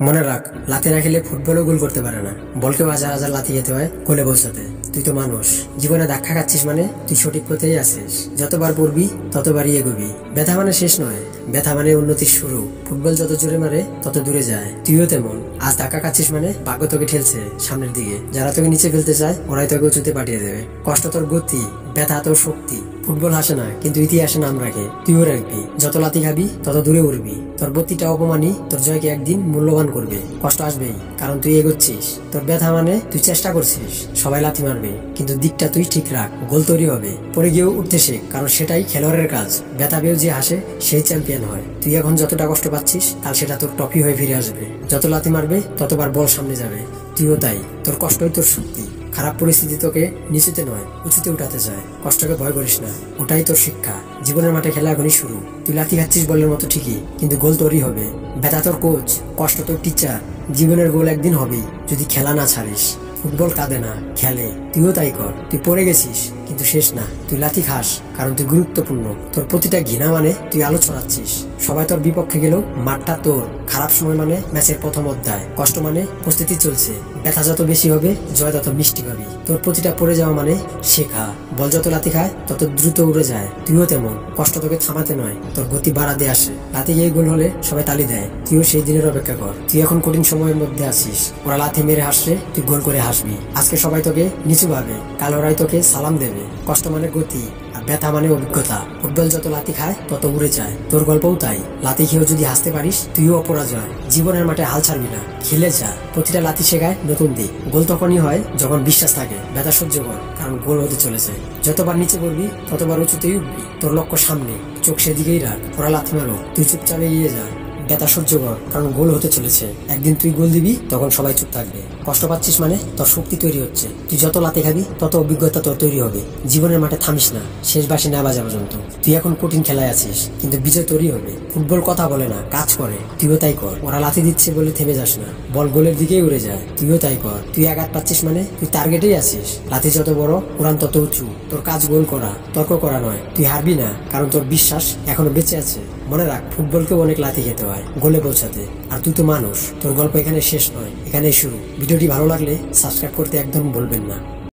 মনে রাখ, লাথি না খেলে ফুটবলও গোল করতে পারে না। বলকেও হাজার হাজার লাথি খেতে হয় গোলে পৌঁছাতে। তুই তো মানুষ, জীবনে ধাক্কা খাচ্ছিস মানে তুই সঠিক পথেই আছিস। যতবার পড়বি ততবারই এগোবি। ব্যথা মানে শেষ নয়, ব্যথা মানে উন্নতির শুরু। ফুটবল যত জোরে মারে তত দূরে যায়, তুইও তেমন। আজ ধাক্কা খাচ্ছিস মানে ভাগ্য তোকে ঠেলছে সামনের দিকে। যারা তোকে নিচে ফেলতে চায় ওরাই তোকে উঁচুতে পাঠিয়ে দেবে। কষ্ট তোর গতি, ব্যথা তোর শক্তি। ফুটবল হাসে না, কিন্তু ইতিহাসে নাম রাখে। তুইও রাখবি। যত লাথি খাবি তত দূরে উঠবি। তোর প্রতিটা অপমানই তোর জয়কে একদিন মূল্যবান করবে। কষ্ট আসবেই, কারণ তুই এগোচ্ছিস। তোর ব্যথা মানে তুই চেষ্টা করছিস। সবাই লাথি মারবে, কিন্তু দিকটা তুই ঠিক রাখ। গোল তৈরি হবে। পরে গিয়েও উঠতে শেখ, কারণ সেটাই খেলোয়াড়ের কাজ। ব্যথা পেয়েও যে হাসে সেই চ্যাম্পিয়ন হয়। তুই এখন যতটা কষ্ট পাচ্ছিস, কাল সেটা তোর ট্রফি হয়ে ফিরে আসবে। যত লাথি মারবে ততবার বল সামনে যাবে। তুইও তাই। তোর কষ্টই তোর শক্তি। খারাপ পরিস্থিতি তোকে নিচুতে নয় উঁচুতে উঠাতে চায়। কষ্টকে ভয় করিস না, ওটাই তোর শিক্ষা। জীবনের মাঠে খেলা এখনই শুরু। তুই লাথি খাচ্ছিস বলের মতো ঠিকই, কিন্তু গোল তোরই হবে। ব্যথা তোর কোচ, কষ্ট তোর টিচার। জীবনের গোল একদিন হবেই, যদি খেলা না ছাড়িস। ফুটবল কাঁদে না, খেলে। তুইও তাই কর। তুই পড়ে গেছিস, কিন্তু শেষ না। তুই লাথি খাস, কারণ তুই গুরুত্বপূর্ণ। তোর প্রতিটা ঘৃণা মানে তুই আলো ছড়াচ্ছিস। সবাই তোর বিপক্ষে গেলেও মাঠটা তোর। খারাপ সময় মানে ম্যাচের প্রথম অধ্যায়। কষ্ট মানে প্রস্তুতি চলছে। ব্যথা যত বেশি হবে, জয় তত মিষ্টি পাবি। তোর প্রতিটা পড়ে যাওয়া মানে শেখা। বল যত লাথি খায় তত দ্রুত উড়ে যায়। তুইও তেমন। কষ্ট তোকে থামাতে নয়, তোর গতি বাড়াতে আসে। লাথি গিয়ে গোল হলে সবাই তালি দেয়, তুইও সেই দিনের অপেক্ষা কর। তুই এখন কঠিন সময়ের মধ্যে আছিস। ওরা লাথি মেরে হাসলে তুই গোল করে হাসবি। আজকে সবাই তোকে নিচু ভাবে, কাল ওরাই তোকে সালাম দেবে। কষ্ট মানে গতি, আর ব্যথা মানে অভিজ্ঞতা। ফুটবল যত লাথি খায় তত উড়ে যায়। তোর গল্পও তাই। লাথি খেয়েও যদি হাসতে পারিস, তুইও অপরাজয়। জীবনের মাঠে হাল ছাড়বি না, খেলে যা। প্রতিটা লাথি শেখায় নতুন দিক। গোল তখনই হয় যখন বিশ্বাস থাকে। ব্যথা সহ্য কর, কারণ গোল হতে চলেছে। যতবার নিচে পড়বি ততবার উঁচুতেই উঠবি। তোর লক্ষ্য সামনে, চোখ সেদিকেই রাখ। ওরা লাথি মারো, তুই চুপচাপ এগিয়ে যা। ব্যথা সহ্য কর, কারণ গোল হতে চলেছে। একদিন তুই গোল দিবি, তখন সবাই চুপ থাকবে। কষ্ট পাচ্ছিস মানে তোর শক্তি তৈরি হচ্ছে। তুই যত লাথি খাবি তত অভিজ্ঞতা তোর তৈরি হবে। জীবনের মাঠে থামিস না, শেষ বাঁশি না বাজা পর্যন্ত। তুই এখন কঠিন খেলায় আছিস, কিন্তু বিজয় তৈরি হবে। ফুটবল কথা বলে না, কাজ করে। তুইও তাই কর। ওরা লাথি দিচ্ছে বলে থেমে যাস না, বল গোলের দিকেই উড়ে যায়। তুইও তাই কর। তুই আঘাত পাচ্ছিস মানে তুই টার্গেটেই আছিস। লাথি যত বড়, উড়ান তত উঁচু। তোর কাজ গোল করা, তর্ক করা নয়। তুই হারবি না, কারণ তোর বিশ্বাস এখনো বেঁচে আছে। মনে রাখ, ফুটবলকেও অনেক লাথি খেতে হয় গোলে পৌঁছাতে। আর তুই তো মানুষ। তোর গল্প এখানে শেষ নয়, এখানেই শুরু। ভিডিওটি ভালো লাগলে সাবস্ক্রাইব করতে একদম বলবেন না।